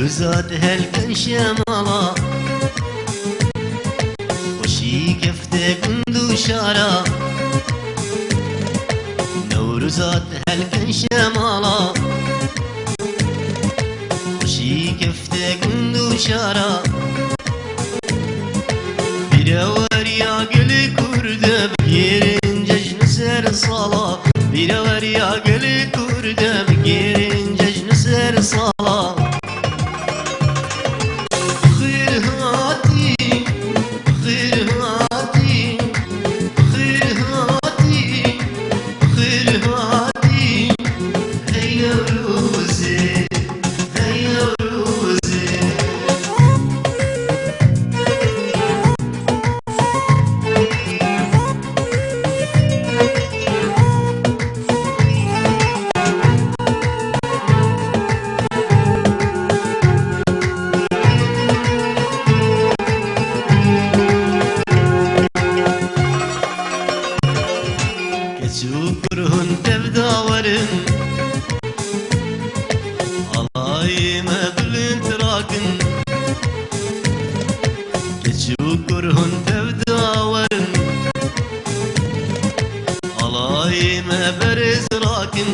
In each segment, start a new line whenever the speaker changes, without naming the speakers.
نوروزات هلكن شمالا وشي كفته قندو شارا نوروزات هلكن شمالا وشي كفته قندو شارا بيروريا قل كرده بغيرن ججن سر صلاة بيروريا قل كرده بغيرن ججن سر صلاة شكرهن تبدا ورن الله ما بلن تراكن شكرهن تبدا ورن الله ما برز راكن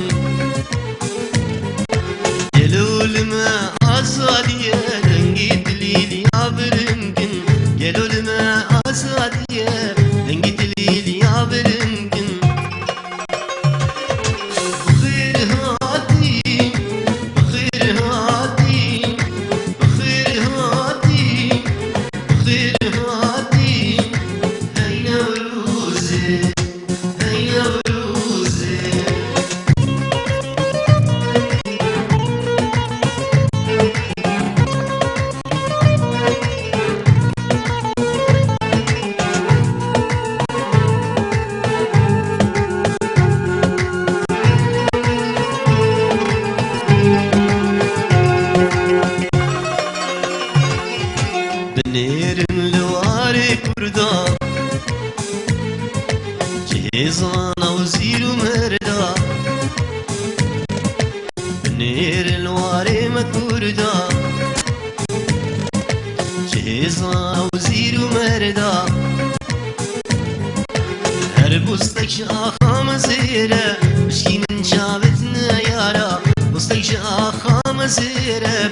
جلول ما أسادية دنجيت لي يا برنكن جلول ما أسادية دنجيت لي يا برنكن بنيرن لواري كردا جيزانا وزير مردا بنيرن لواري مكردا جيزانا وزير مردا هربوستك شاخا مزيرة مشكين شابتنا يارا بوستك شاخا مزيرة